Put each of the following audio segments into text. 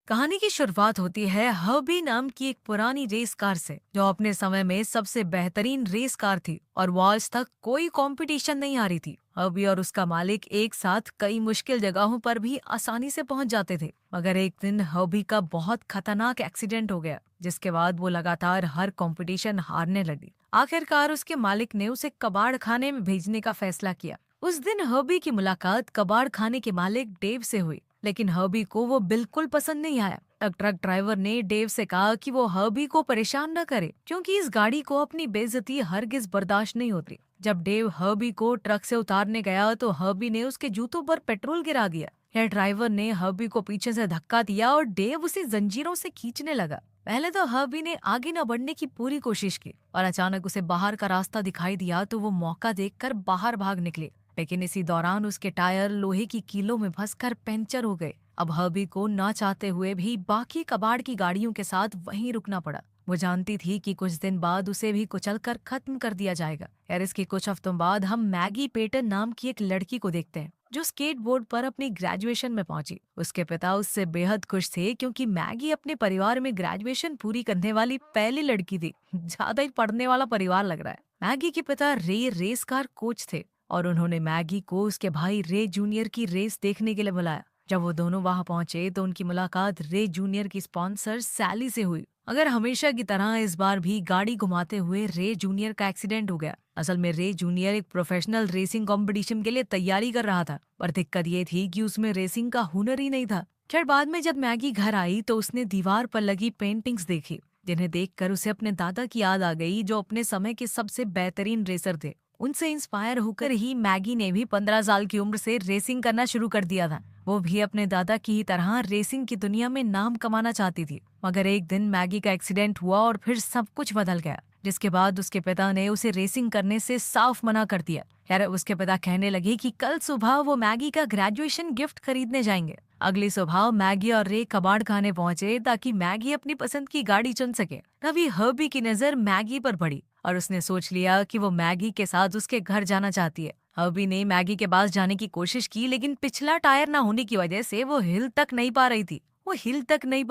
कहानी की शुरुआत होती है हर्बी नाम की एक पुरानी रेस कार से जो अपने समय में सबसे बेहतरीन रेस कार थी और वो आज तक कोई कंपटीशन नहीं हारी थी। हर्बी और उसका मालिक एक साथ कई मुश्किल जगहों पर भी आसानी से पहुंच जाते थे, मगर एक दिन हर्बी का बहुत खतरनाक एक्सीडेंट हो गया जिसके बाद वो लगातार हर कंपटीशन हारने लगी। आखिरकार उसके मालिक ने उसे कबाड़ खाने में भेजने का फैसला किया। उस दिन हर्बी की मुलाकात कबाड़ खाने के मालिक डेव से हुई, लेकिन हर्बी को वो बिल्कुल पसंद नहीं आया। तब ट्रक ड्राइवर ने डेव से कहा कि वो हर्बी को परेशान न करे क्योंकि इस गाड़ी को अपनी बेइज्जती हरगिज बर्दाश्त नहीं होती। जब डेव हर्बी को ट्रक से उतारने गया तो हर्बी ने उसके जूतों पर पेट्रोल गिरा दिया। हेड ड्राइवर ने हर्बी को पीछे से धक्का दिया और डेव उसे जंजीरों से खींचने लगा। पहले तो हर्बी ने आगे न बढ़ने की पूरी कोशिश की और अचानक उसे बाहर का रास्ता दिखाई दिया तो वो मौका देखकर बाहर भाग निकले, लेकिन इसी दौरान उसके टायर लोहे की कीलों में फंसकर पंचर हो गए। अब हर्बी को ना चाहते हुए भी बाकी कबाड़ की गाड़ियों के साथ वहीं रुकना पड़ा। वो जानती थी कि कुछ दिन बाद उसे भी कुचलकर खत्म कर दिया जाएगा। यार इसके कुछ हफ्तों बाद हम मैगी पेटन नाम की एक लड़की को देखते हैं जो स्केटबोर्ड पर अपनी ग्रेजुएशन में पहुंची। उसके पिता उससे बेहद खुश थे क्योंकि मैगी अपने परिवार में ग्रेजुएशन पूरी करने वाली पहली लड़की थी। ज्यादा ही पढ़ने वाला परिवार लग रहा है। मैगी के पिता रे रेस कार कोच थे और उन्होंने मैगी को उसके भाई रे जूनियर की रेस देखने के लिए बुलाया। जब वो दोनों वहां पहुंचे तो उनकी मुलाकात रे जूनियर की स्पॉन्सर सैली से हुई। अगर हमेशा की तरह इस बार भी गाड़ी घुमाते हुए रे जूनियर का एक्सीडेंट हो गया। असल में रे जूनियर एक प्रोफेशनल रेसिंग कंपटीशन के लिए तैयारी कर रहा था, पर दिक्कत ये थी कि उसमें रेसिंग का हुनर ही नहीं था। खैर बाद में जब मैगी घर आई तो उसने दीवार पर लगी पेंटिंग्स देखी, जिन्हें देखकर उसे अपने दादा की याद आ गई जो अपने समय के सबसे बेहतरीन रेसर थे। उनसे इंस्पायर होकर ही मैगी ने भी 15 साल की उम्र से रेसिंग करना शुरू कर दिया था। वो भी अपने दादा की ही तरह रेसिंग की दुनिया में नाम कमाना चाहती थी। मगर एक दिन मैगी का एक्सीडेंट हुआ और फिर सब कुछ बदल गया, जिसके बाद उसके पिता ने उसे रेसिंग करने से साफ मना कर दिया। यार उसके पिता कहने लगे कि कल सुबह वो मैगी का ग्रेजुएशन गिफ्ट खरीदने जाएंगे। अगली सुबह मैगी और रे कबाड़ खाने पहुंचे ताकि मैगी अपनी पसंद की गाड़ी चुन सके। तभी हर्बी की नजर मैगी पर पड़ी और उसने सोच लिया कि वो मैगी के साथ उसके घर जाना चाहती है। हर्बी ने मैगी के पास जाने की कोशिश की, लेकिन पिछला टायर ना होने की वजह से वो हिल तक नहीं पा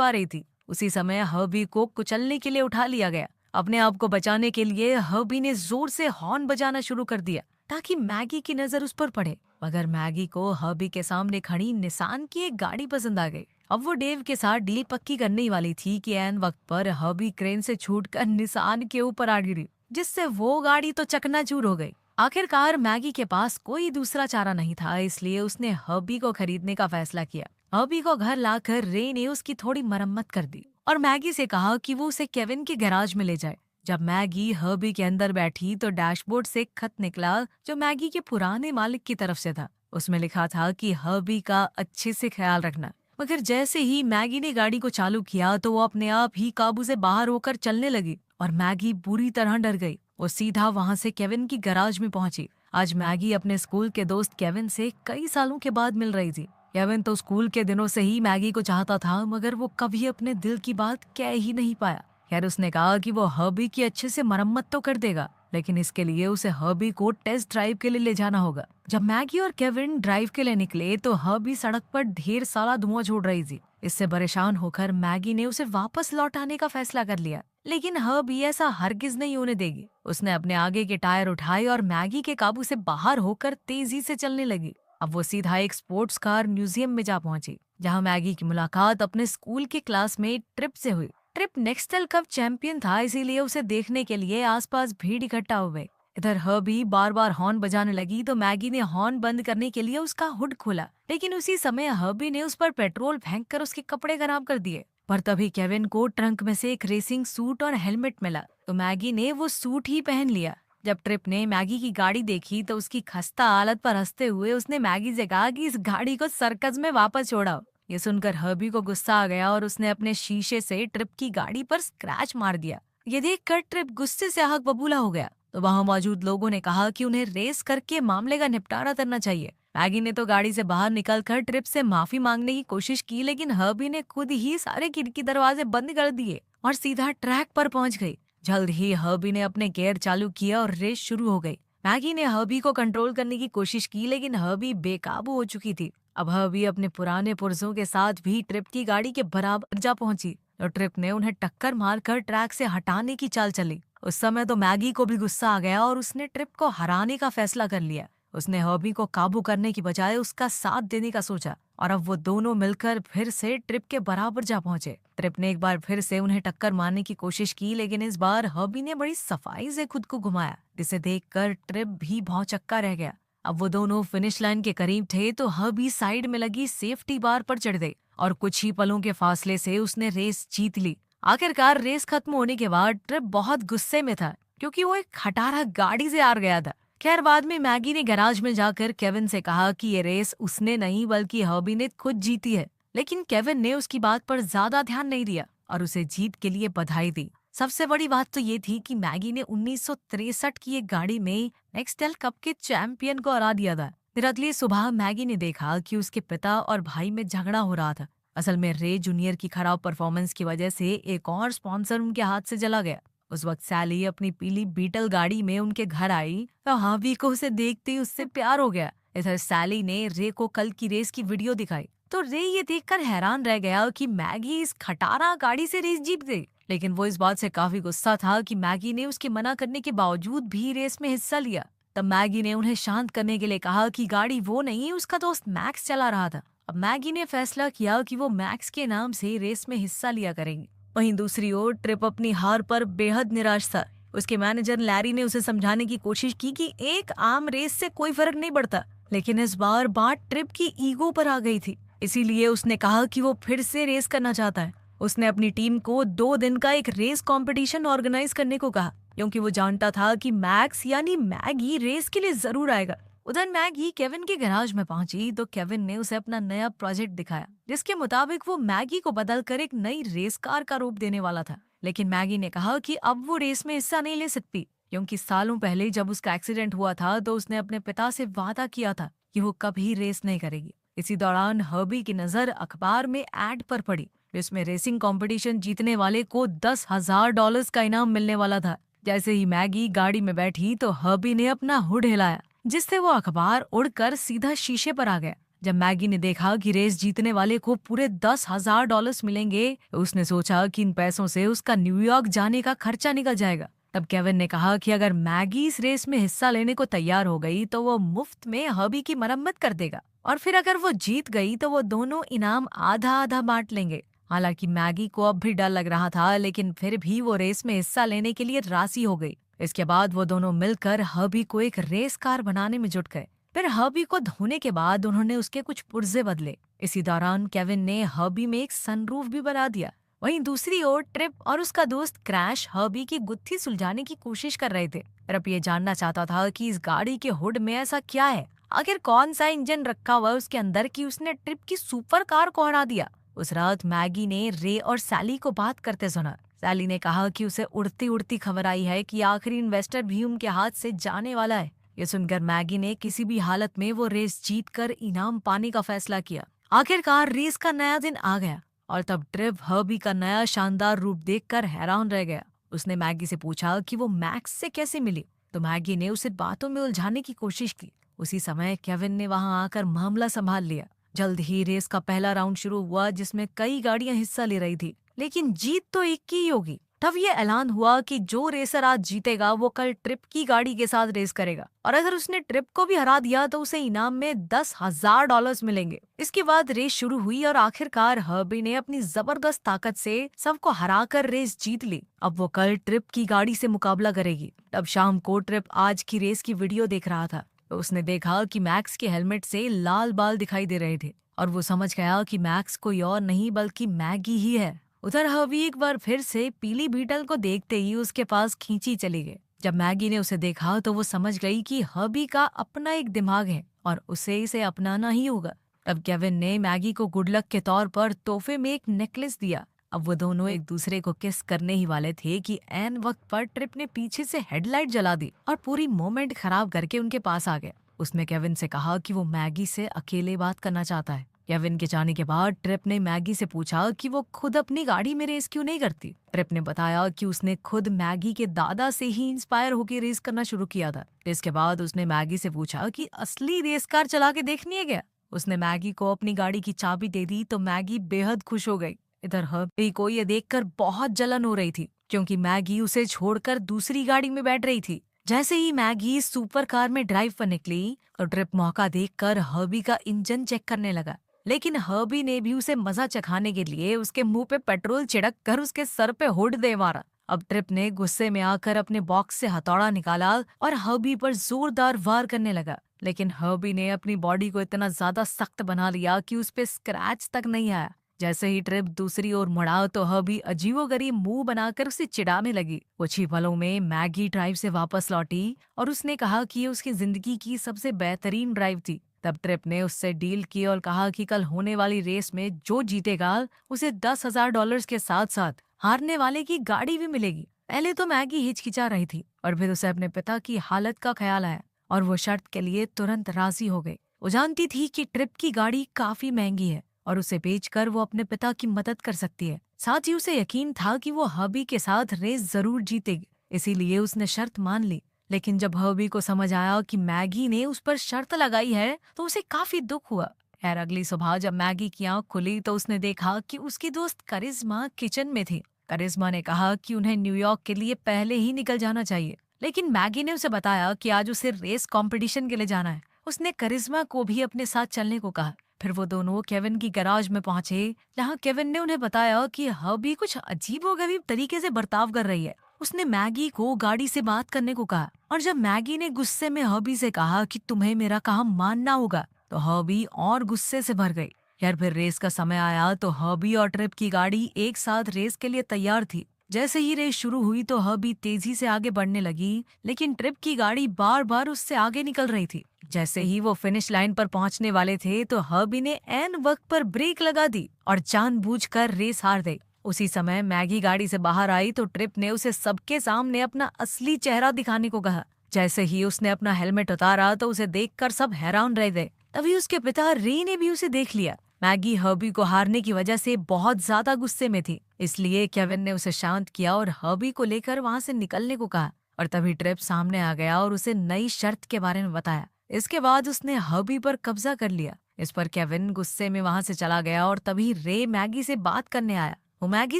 रही थी। उसी समय हर्बी को कुचलने के लिए उठा लिया गया। अपने आप को बचाने के लिए हर्बी ने जोर से हॉर्न बजाना शुरू कर दिया ताकि मैगी की नजर उस पर पड़े, मगर मैगी को हर्बी के सामने खड़ी निसान की एक गाड़ी पसंद आ गई। अब वो डेव के साथ डील पक्की करने ही वाली थी कि ऐन वक्त पर हर्बी क्रेन से छूटकर निसान के ऊपर आ गिरी, जिससे वो गाड़ी तो चकनाचूर हो गई। आखिरकार मैगी के पास कोई दूसरा चारा नहीं था, इसलिए उसने हर्बी को खरीदने का फैसला किया। हर्बी को घर लाकर रे ने उसकी थोड़ी मरम्मत कर दी और मैगी से कहा कि वो उसे केविन के गैराज में ले जाए। जब मैगी हर्बी के अंदर बैठी तो डैशबोर्ड से एक खत निकला जो मैगी के पुराने मालिक की तरफ से था। उसमें लिखा था कि हर्बी का अच्छे से ख्याल रखना। मगर जैसे ही मैगी ने गाड़ी को चालू किया तो वो अपने आप ही काबू से बाहर होकर चलने लगी और मैगी बुरी तरह डर गई। वो सीधा वहां से केविन की गैराज में पहुंची। आज मैगी अपने स्कूल के दोस्त केविन से कई सालों के बाद मिल रही थी। केविन तो स्कूल के दिनों से ही मैगी को चाहता था, मगर वो कभी अपने दिल की बात कह ही नहीं पाया। खैर उसने कहा कि वो हर्बी की अच्छे से मरम्मत तो कर देगा, लेकिन इसके लिए उसे हर्बी को टेस्ट ड्राइव के लिए ले जाना होगा। जब मैगी और केविन ड्राइव के लिए निकले तो हर्बी सड़क पर ढेर सारा धुआं छोड़ रही थी। इससे परेशान होकर मैगी ने उसे वापस लौटाने का फैसला कर लिया, लेकिन हर्बी ऐसा हरगिज नहीं होने देगी। उसने अपने आगे के टायर उठाए और मैगी के काबू से बाहर होकर तेजी से चलने लगी। अब वो सीधा एक स्पोर्ट्स कार म्यूजियम में जा पहुंची, जहां मैगी की मुलाकात अपने स्कूल के क्लासमेट ट्रिप से हुई। ट्रिप नेक्स्टल कप चैंपियन था, इसीलिए उसे देखने के लिए आसपास भीड़ इकट्ठा हो गई। इधर हर्बी बार बार हॉर्न बजाने लगी तो मैगी ने हॉर्न बंद करने के लिए उसका हुड खोला, लेकिन उसी समय हर्बी ने उस पर पेट्रोल फेंककर उसके कपड़े खराब कर दिए। पर तभी केविन को ट्रंक में से एक रेसिंग सूट और हेलमेट मिला तो मैगी ने वो सूट ही पहन लिया। जब ट्रिप ने मैगी की गाड़ी देखी तो उसकी खस्ता हालत पर हंसते हुए उसने मैगी से कहा कि इस गाड़ी को सर्कस में वापस छोड़ाओ। ये सुनकर हर्बी को गुस्सा आ गया और उसने अपने शीशे से ट्रिप की गाड़ी पर स्क्रैच मार दिया। ये देखकर ट्रिप गुस्से से आग बबूला हो गया तो वहां मौजूद लोगों ने कहा कि उन्हें रेस करके मामले का निपटारा करना चाहिए। मैगी ने तो गाड़ी से बाहर निकलकर ट्रिप से माफी मांगने की कोशिश की, लेकिन हर्बी ने खुद ही सारे खिड़की दरवाजे बंद कर दिए और सीधा ट्रैक पर पहुंच गई। जल्द ही हर्बी ने अपने गियर चालू किया और रेस शुरू हो गई। मैगी ने हर्बी को कंट्रोल करने की कोशिश की, लेकिन हर्बी बेकाबू हो चुकी थी अब हर्बी अपने पुराने पुरजों के साथ भी ट्रिप की गाड़ी के बराबर जा पहुंची और ट्रिप ने उन्हें टक्कर मारकर ट्रैक से हटाने की चाल चली। उस समय तो मैगी को भी गुस्सा आ गया और उसने ट्रिप को हराने का फैसला कर लिया। उसने हर्बी को काबू करने की बजाय उसका साथ देने का सोचा और अब वो दोनों मिलकर फिर से ट्रिप के बराबर जा पहुंचे। ट्रिप ने एक बार फिर से उन्हें टक्कर मारने की कोशिश की, लेकिन इस बार हर्बी ने बड़ी सफाई से खुद को घुमाया, जिसे देखकर ट्रिप भी भौंचक्का रह गया। अब वो दोनों फिनिश लाइन के करीब थे तो हर्बी साइड में लगी सेफ्टी बार पर चढ़ गई और कुछ ही पलों के फासले से उसने रेस जीत ली। आखिरकार रेस खत्म होने के बाद ट्रिप बहुत गुस्से में था क्योंकि वो एक खटारा गाड़ी से हार गया था। खैर, बाद में मैगी ने गैराज में जाकर केविन से कहा कि ये रेस उसने नहीं बल्कि हर्बी ने खुद जीती है, लेकिन केविन ने उसकी बात पर ज्यादा ध्यान नहीं दिया और उसे जीत के लिए बधाई दी। सबसे बड़ी बात तो ये थी कि मैगी ने 1963 की एक गाड़ी में नेक्सटेल कप के चैंपियन को हरा दिया था। फिर अगली सुबह मैगी ने देखा कि उसके पिता और भाई में झगड़ा हो रहा था। असल में रे जूनियर की खराब परफॉर्मेंस की वजह से एक और स्पॉन्सर उनके हाथ से चला गया। उस वक्त सैली अपनी पीली बीटल गाड़ी में उनके घर आई तो हावी को उसे देखते ही उससे प्यार हो गया। इधर सैली ने रे को कल की रेस की वीडियो दिखाई तो रे ये देखकर हैरान रह गया कि मैगी इस खटारा गाड़ी से रेस जीत गई। लेकिन वो इस बात से काफी गुस्सा था कि मैगी ने उसके मना करने के बावजूद भी रेस में हिस्सा लिया। तब मैगी ने उन्हें शांत करने के लिए कहा कि गाड़ी वो नहीं, उसका दोस्त मैक्स चला रहा था। अब मैगी ने फैसला किया कि वो मैक्स के नाम से रेस में हिस्सा लिया करेंगी। वहीं दूसरी ओर ट्रिप अपनी हार पर बेहद निराश था। उसके मैनेजर लैरी ने उसे समझाने की कोशिश की कि एक आम रेस से कोई फर्क नहीं पड़ता, लेकिन इस बार बात ट्रिप की ईगो पर आ गई थी। इसीलिए उसने कहा कि वो फिर से रेस करना चाहता है। उसने अपनी टीम को 2 दिन का एक रेस कंपटीशन ऑर्गेनाइज करने को कहा क्योंकि वो जानता था कि मैक्स यानी मैगी रेस के लिए जरूर आएगा। उधर मैगी केविन के गैराज में पहुंची तो केविन ने उसे अपना नया प्रोजेक्ट दिखाया, जिसके मुताबिक वो मैगी को बदलकर एक नई रेस कार का रूप देने वाला था। लेकिन मैगी ने कहा कि अब वो रेस में हिस्सा नहीं ले सकती क्योंकि सालों पहले जब उसका एक्सीडेंट हुआ था तो उसने अपने पिता से वादा किया था कि वो कभी रेस नहीं करेगी। इसी दौरान हर्बी की नजर अखबार में एड पर पड़ी जिसमें रेसिंग कंपटीशन जीतने वाले को $10,000 का इनाम मिलने वाला था। जैसे ही मैगी गाड़ी में बैठी तो हर्बी ने अपना हुड हिलाया, जिससे वो अखबार उड़कर सीधा शीशे पर आ गया। जब मैगी ने देखा कि रेस जीतने वाले को पूरे $10,000 मिलेंगे तो उसने सोचा कि इन पैसों से उसका न्यूयॉर्क जाने का खर्चा निकल जाएगा। तब केविन ने कहा कि अगर मैगी इस रेस में हिस्सा लेने को तैयार हो गई तो वो मुफ्त में हर्बी की मरम्मत कर देगा और फिर अगर वो जीत गई तो वो दोनों इनाम आधा आधा बांट लेंगे। हालांकि मैगी को अब भी डर लग रहा था, लेकिन फिर भी वो रेस में हिस्सा लेने के लिए राजी हो गई। इसके बाद वो दोनों मिलकर हर्बी को एक रेस कार बनाने में जुट गए। फिर हर्बी को धोने के बाद उन्होंने उसके कुछ पुर्जे बदले। इसी दौरान केविन ने हर्बी में एक सनरूफ भी बना दिया। वहीं दूसरी ओर ट्रिप और उसका दोस्त क्रैश हर्बी की गुत्थी सुलझाने की कोशिश कर रहे थे। ट्रिप ये जानना चाहता था कि इस गाड़ी के हुड में ऐसा क्या है, आखिर कौन सा इंजन रखा हुआ है उसके अंदर कि उसने ट्रिप की सुपर कार को हरा दिया। उस रात मैगी ने रे और सैली को बात करते सुना। सैली ने कहा कि उसे उड़ती उड़ती खबर आई है कि आखिरी इन्वेस्टर भी उनके हाथ से जाने वाला है। ये सुनकर मैगी ने किसी भी हालत में वो रेस जीतकर इनाम पाने का फैसला किया। आखिरकार रेस का नया दिन आ गया और तब ट्रिप हर्बी का नया शानदार रूप देखकर हैरान रह गया। उसने मैगी से पूछा कि वो मैक्स से कैसे मिली तो मैगी ने उसे बातों में उलझाने की कोशिश की। उसी समय केविन ने वहां आकर मामला संभाल लिया। जल्द ही रेस का पहला राउंड शुरू हुआ जिसमें कई गाड़ियां हिस्सा ले रही थी, लेकिन जीत तो एक की ही होगी। तब ये ऐलान हुआ कि जो रेसर आज जीतेगा वो कल ट्रिप की गाड़ी के साथ रेस करेगा और अगर उसने ट्रिप को भी हरा दिया तो उसे इनाम में $10,000 मिलेंगे। इसके बाद रेस शुरू हुई और आखिरकार हर्बी ने अपनी जबरदस्त ताकत से सबको हराकर रेस जीत ली। अब वो कल ट्रिप की गाड़ी से मुकाबला करेगी। तब शाम को ट्रिप आज की रेस की वीडियो देख रहा था तो उसने देखा कि मैक्स के हेलमेट से लाल बाल दिखाई दे रहे थे और वो समझ गया कि मैक्स कोई और नहीं बल्कि मैगी ही है। उधर हर्बी एक बार फिर से पीली बीटल को देखते ही उसके पास खींची चली गई। जब मैगी ने उसे देखा तो वो समझ गई कि हर्बी का अपना एक दिमाग है और उसे इसे अपनाना ही होगा। तब केविन ने मैगी को गुड लक के तौर पर तोहफे में एक नेकलेस दिया। अब वो दोनों एक दूसरे को किस करने ही वाले थे कि ऐन वक्त पर ट्रिप ने पीछे से हेडलाइट जला दी और पूरी मोमेंट खराब करके उनके पास आ गया। उसने केविन से कहा कि वो मैगी से अकेले बात करना चाहता है। केविन के जाने के बाद ट्रिप ने मैगी से पूछा कि वो खुद अपनी गाड़ी में रेस क्यों नहीं करती। ट्रिप ने बताया कि उसने खुद मैगी के दादा से ही इंस्पायर होकर रेस करना शुरू किया था। इसके बाद उसने मैगी से पूछा कि असली रेस कार चला के देखनी है क्या। उसने मैगी को अपनी गाड़ी की चाबी दे दी तो मैगी बेहद खुश हो गई। इधर हर्बी को ये देखकर बहुत जलन हो रही थी क्योंकि मैगी उसे छोड़कर दूसरी गाड़ी में बैठ रही थी। जैसे ही मैगी सुपर कार में ड्राइव पर निकली तो ट्रिप मौका देखकर हर्बी का इंजन चेक करने लगा, लेकिन हर्बी ने भी उसे मजा चखाने के लिए उसके मुंह पे पेट्रोल छिड़क कर उसके सर पे हुड दे मारा। अब ट्रिप ने गुस्से में आकर अपने बॉक्स से हथौड़ा निकाला और हर्बी पर जोरदार वार करने लगा, लेकिन हर्बी ने अपनी बॉडी को इतना ज्यादा सख्त बना लिया कि उस पे स्क्रैच तक नहीं आया। जैसे ही ट्रिप दूसरी ओर मुड़ा तो हर्बी अजीबोगरीब मुंह बनाकर उसे चिढ़ाने लगी। कुछ ही पलों में मैगी ड्राइव से वापस लौटी और उसने कहा कि ये उसकी जिंदगी की सबसे बेहतरीन ड्राइव थी। तब ट्रिप ने उससे डील की और कहा कि कल होने वाली रेस में जो जीतेगा उसे $10,000 के साथ साथ हारने वाले की गाड़ी भी मिलेगी। पहले तो मैगी हिचकिचा रही थी और फिर उसे अपने पिता की हालत का ख्याल आया और वो शर्त के लिए तुरंत राजी हो गई। वो जानती थी कि ट्रिप की गाड़ी काफी महंगी है और उसे बेचकर वो अपने पिता की मदद कर सकती है। साथ ही उसे यकीन था कि वो हर्बी के साथ रेस जरूर जीतेगी, इसीलिए उसने शर्त मान ली। लेकिन जब हर्बी को समझ आया कि मैगी ने उस पर शर्त लगाई है तो उसे काफी दुख हुआ। खैर अगली सुबह जब मैगी की आंख खुली तो उसने देखा कि उसकी दोस्त करिश्मा किचन में थी। करिश्मा ने कहा कि उन्हें न्यूयॉर्क के लिए पहले ही निकल जाना चाहिए, लेकिन मैगी ने उसे बताया कि आज उसे रेस कंपटीशन के लिए जाना है। उसने करिश्मा को भी अपने साथ चलने को कहा। फिर वो दोनों केविन की गैराज में पहुंचे, जहां केविन ने उन्हें बताया कि हर्बी कुछ अजीबोगरीब तरीके से बर्ताव कर रही है। उसने मैगी को गाड़ी से बात करने को कहा और जब मैगी ने गुस्से में हर्बी से कहा कि तुम्हें मेरा काम मानना होगा तो हर्बी और गुस्से से भर गई। यार फिर रेस का समय आया तो हर्बी और ट्रिप की गाड़ी एक साथ रेस के लिए तैयार थी। जैसे ही रेस शुरू हुई तो हर्बी तेजी से आगे बढ़ने लगी, लेकिन ट्रिप की गाड़ी बार बार उससे आगे निकल रही थी। जैसे ही वो फिनिश लाइन पर पहुंचने वाले थे तो हर्बी ने ऐन वक्त पर ब्रेक लगा दी और जानबूझकर रेस हार गई। उसी समय मैगी गाड़ी से बाहर आई तो ट्रिप ने उसे सबके सामने अपना असली चेहरा दिखाने को कहा। जैसे ही उसने अपना हेलमेट उतारा तो उसे देखकर सब हैरान रह गए। तभी उसके पिता रे ने भी उसे देख लिया। मैगी हर्बी को हारने की वजह से बहुत ज्यादा गुस्से में थी, इसलिए केविन ने उसे शांत किया और हर्बी को लेकर वहां से निकलने को कहा। और तभी ट्रिप सामने आ गया और उसे नई शर्त के बारे में बताया। इसके बाद उसने हर्बी पर कब्जा कर लिया। इस पर केविन गुस्से में वहां से चला गया और तभी रे मैगी से बात करने आया। वो मैगी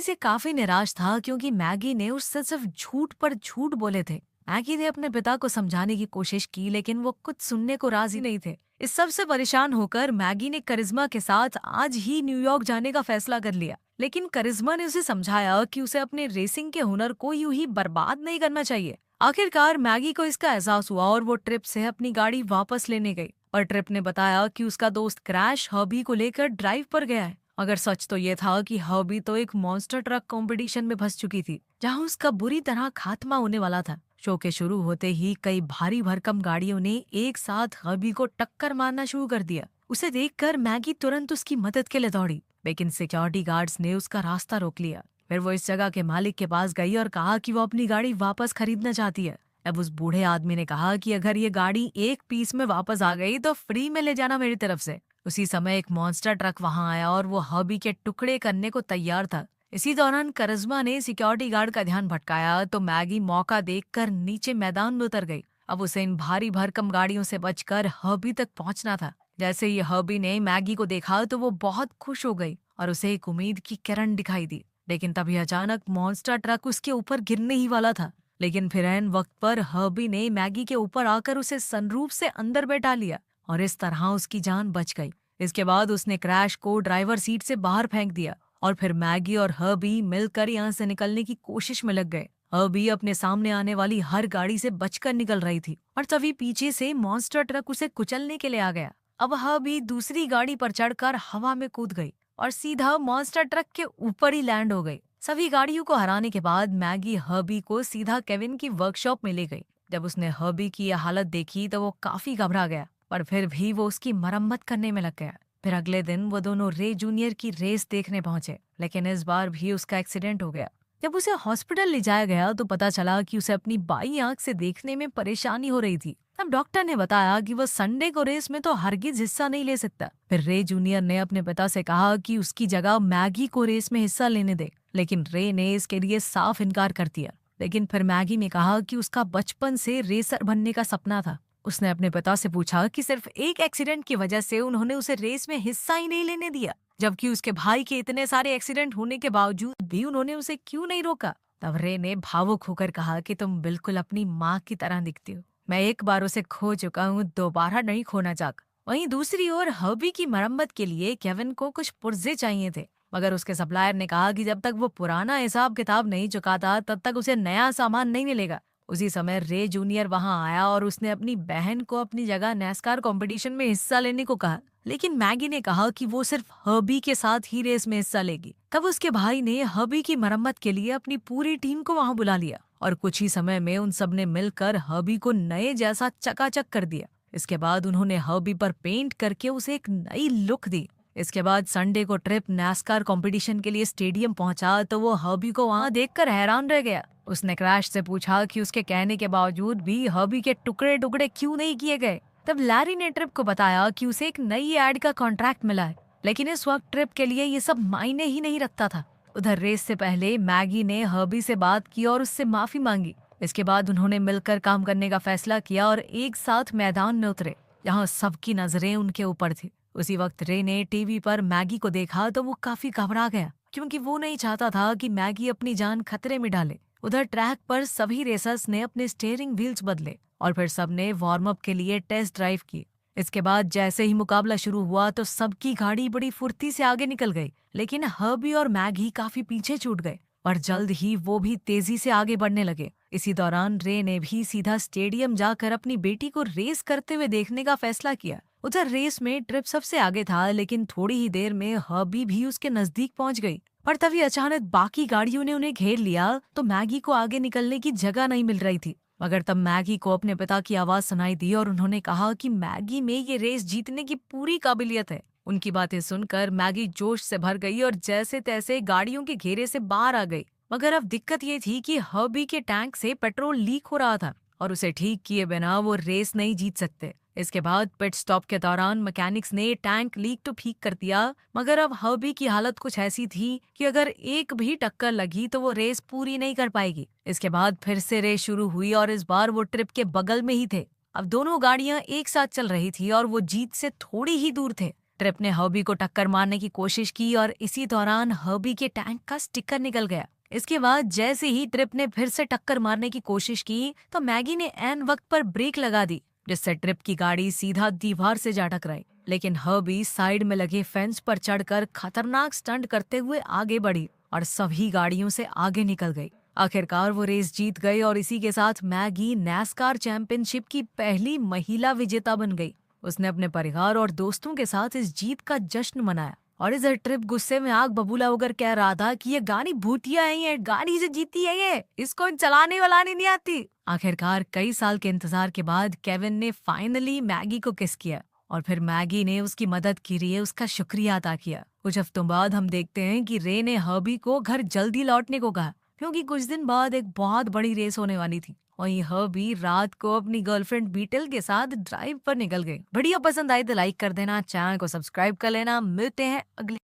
से काफी निराश था क्योंकि मैगी ने उससे सिर्फ झूठ पर झूठ बोले थे। मैगी ने अपने पिता को समझाने की कोशिश की, लेकिन वो कुछ सुनने को राजी नहीं थे। इस सब से परेशान होकर मैगी ने करिश्मा के साथ आज ही न्यूयॉर्क जाने का फैसला कर लिया, लेकिन करिश्मा ने उसे समझाया कि उसे अपने रेसिंग के हुनर को यूं ही बर्बाद नहीं करना चाहिए। आखिरकार मैगी को इसका एहसास हुआ और वो ट्रिप से अपनी गाड़ी वापस लेने गई और ट्रिप ने बताया कि उसका दोस्त क्रैश हर्बी को लेकर ड्राइव पर गया है। अगर सच तो ये था कि हर्बी तो एक मॉन्स्टर ट्रक कंपटीशन में फंस चुकी थी, जहां उसका बुरी तरह खात्मा होने वाला था। शो के शुरू होते ही कई भारी भरकम गाड़ियों ने एक साथ हर्बी को टक्कर मारना शुरू कर दिया। उसे देखकर मैगी तुरंत उसकी मदद के लिए दौड़ी, लेकिन सिक्योरिटी गार्ड्स ने उसका रास्ता रोक लिया। फिर वो इस जगह के मालिक के पास गई और कहा कि वो अपनी गाड़ी वापस खरीदना चाहती है। अब उस बूढ़े आदमी ने कहा कि अगर ये गाड़ी एक पीस में वापस आ गई तो फ्री में ले जाना मेरी तरफ से। उसी समय एक मॉन्स्टर ट्रक वहां आया और वो हर्बी के टुकड़े करने को तैयार था। इसी दौरान करिश्मा ने सिक्योरिटी गार्ड का ध्यान भटकाया तो मैगी मौका देखकर नीचे मैदान में उतर गई। अब उसे इन भारी भरकम गाड़ियों से बचकर हर्बी तक पहुंचना था। जैसे ही हर्बी ने मैगी को देखा तो वो बहुत खुश हो गई और उसे एक उम्मीद की किरण दिखाई दी। लेकिन तभी अचानक मॉन्स्टर ट्रक उसके ऊपर गिरने ही वाला था, लेकिन फिर ऐन वक्त पर हर्बी ने मैगी के ऊपर आकर उसे सनरूफ से अंदर बैठा लिया और इस तरह उसकी जान बच गई। इसके बाद उसने क्रैश को ड्राइवर सीट से बाहर फेंक दिया और फिर मैगी और हर्बी मिलकर यहाँ से निकलने की कोशिश में लग गए। हर्बी अपने सामने आने वाली हर गाड़ी से बचकर निकल रही थी और तभी पीछे से मॉन्स्टर ट्रक उसे कुचलने के लिए आ गया। अब हर्बी दूसरी गाड़ी पर चढ़कर हवा में कूद गई और सीधा मॉन्स्टर ट्रक के ऊपर ही लैंड हो गई। सभी गाड़ियों को हराने के बाद मैगी हर्बी को सीधा केविन की वर्कशॉप में ले गई। जब उसने हर्बी की यह हालत देखी तो वो काफी घबरा गया, पर फिर भी वो उसकी मरम्मत करने में लग गया। फिर अगले दिन वो दोनों रे जूनियर की रेस देखने पहुंचे, लेकिन इस बार भी उसका एक्सीडेंट हो गया। जब उसे हॉस्पिटल ले जाया गया तो पता चला कि उसे अपनी बाई आंख से देखने में परेशानी हो रही थी। तब डॉक्टर ने बताया कि वो संडे को रेस में तो हरगिज हिस्सा नहीं ले सकता। फिर रे जूनियर ने अपने पिता से कहा कि उसकी जगह मैगी को रेस में हिस्सा लेने दे, लेकिन रे ने इसके लिए साफ इनकार कर दिया। लेकिन फिर मैगी ने कहा कि उसका बचपन से रेसर बनने का सपना था उसने अपने पिता से पूछा कि सिर्फ एक एक्सीडेंट की वजह से उन्होंने उसे रेस में हिस्सा ही नहीं लेने दिया, जबकि उसके भाई के इतने सारे एक्सीडेंट होने के बावजूद भी उन्होंने उसे क्यों नहीं रोका। तब रे ने भावुक होकर कहा कि तुम बिल्कुल अपनी माँ की तरह दिखती हो। मैं एक बार उसे खो चुका हूँ, दोबारा नहीं खोना चाहता। वहीं दूसरी ओर हर्बी की मरम्मत के लिए केविन को कुछ पुर्जे चाहिए थे, मगर उसके सप्लायर ने कहा कि जब तक वो पुराना हिसाब किताब नहीं चुकाता तब तक उसे नया सामान नहीं मिलेगा। उसी समय रे जूनियर वहां आया और उसने अपनी बहन को अपनी जगह नैस्कार कंपटीशन में हिस्सा लेने को कहा, लेकिन मैगी ने कहा कि वो सिर्फ हर्बी के साथ ही रेस में हिस्सा लेगी। तब उसके भाई ने हर्बी की मरम्मत के लिए अपनी पूरी टीम को वहां बुला लिया और कुछ ही समय में उन सब ने मिलकर हर्बी को नए जैसा चकाचक कर दिया। इसके बाद उन्होंने हर्बी पर पेंट करके उसे एक नई लुक दी। इसके बाद संडे को ट्रिप नैस्कार कंपटीशन के लिए स्टेडियम पहुंचा तो वो हर्बी को वहां देखकर हैरान रह गया। उसने क्रैश से पूछा कि उसके कहने के बावजूद भी हर्बी के टुकड़े टुकड़े क्यों नहीं किए गए। तब लैरी ने ट्रिप को बताया कि उसे एक नई एड का कॉन्ट्रैक्ट मिला है, लेकिन इस वक्त ट्रिप के लिए ये सब मायने ही नहीं रखता था। उधर रेस से पहले मैगी ने हर्बी से बात की और उससे माफी मांगी। इसके बाद उन्होंने मिलकर काम करने का फैसला किया और एक साथ मैदान में उतरे, जहाँ सबकी नजरें उनके ऊपर थी। उसी वक्त रे ने टीवी पर मैगी को देखा तो वो काफी घबरा गया, क्योंकि वो नहीं चाहता था कि मैगी अपनी जान खतरे में डाले। उधर ट्रैक पर सभी रेसर्स ने अपने स्टीयरिंग व्हील्स बदले और फिर सबने वार्म अप के लिए टेस्ट ड्राइव की। इसके बाद जैसे ही मुकाबला शुरू हुआ तो सबकी गाड़ी बड़ी फुर्ती से आगे निकल गई, लेकिन हर्बी और मैगी काफी पीछे छूट गए। पर जल्द ही वो भी तेजी से आगे बढ़ने लगे। इसी दौरान रे ने भी सीधा स्टेडियम जाकर अपनी बेटी को रेस करते हुए देखने का फैसला किया। उधर रेस में ट्रिप सबसे आगे था, लेकिन थोड़ी ही देर में हर्बी भी उसके नजदीक पहुंच गई। पर तभी अचानक बाकी गाड़ियों ने उन्हें घेर लिया तो मैगी को आगे निकलने की जगह नहीं मिल रही थी। मगर तब मैगी को अपने पिता की आवाज सुनाई दी और उन्होंने कहा कि मैगी में ये रेस जीतने की पूरी काबिलियत है। उनकी बातें सुनकर मैगी जोश से भर गई और जैसे तैसे गाड़ियों के घेरे से बाहर आ गई। मगर अब दिक्कत ये थी कि हर्बी के टैंक से पेट्रोल लीक हो रहा था और उसे ठीक किए बिना वो रेस नहीं जीत सकते। इसके बाद पिट स्टॉप के दौरान मैकेनिक्स ने टैंक लीक तो ठीक कर दिया, मगर अब हर्बी की हालत कुछ ऐसी थी कि अगर एक भी टक्कर लगी तो वो रेस पूरी नहीं कर पाएगी। इसके बाद फिर से रेस शुरू हुई और इस बार वो ट्रिप के बगल में ही थे। अब दोनों गाड़ियां एक साथ चल रही थी और वो जीत से थोड़ी ही दूर थे। ट्रिप ने हर्बी को टक्कर मारने की कोशिश की और इसी दौरान हर्बी के टैंक का स्टिकर निकल गया। इसके बाद जैसे ही ट्रिप ने फिर से टक्कर मारने की कोशिश की तो मैगी ने ऐन वक्त पर ब्रेक लगा दी, जिससे ट्रिप की गाड़ी सीधा दीवार से जा टकराई। लेकिन हर्बी साइड में लगे फेंस पर चढ़कर खतरनाक स्टंट करते हुए आगे बढ़ी और सभी गाड़ियों से आगे निकल गई। आखिरकार वो रेस जीत गई और इसी के साथ मैगी नैस्कार चैंपियनशिप की पहली महिला विजेता बन गई। उसने अपने परिवार और दोस्तों के साथ इस जीत का जश्न मनाया और इस ट्रिप गुस्से में आग बबूला होकर कह रहा था कि ये गाड़ी भूतिया है, ये गाड़ी से जीती है, ये इसको चलाने वलाने नहीं आती। आखिरकार कई साल के इंतजार के बाद केविन ने फाइनली मैगी को किस किया और फिर मैगी ने उसकी मदद के लिए उसका शुक्रिया अदा किया। कुछ हफ्तों बाद हम देखते हैं कि रे ने हर्बी को घर जल्दी लौटने को कहा, क्योंकि कुछ दिन बाद एक बहुत बड़ी रेस होने वाली थी। वहीं हर्बी रात को अपनी गर्लफ्रेंड बीटल के साथ ड्राइव पर निकल गई। वीडियो पसंद आई तो लाइक कर देना, चैनल को सब्सक्राइब कर लेना। मिलते हैं अगले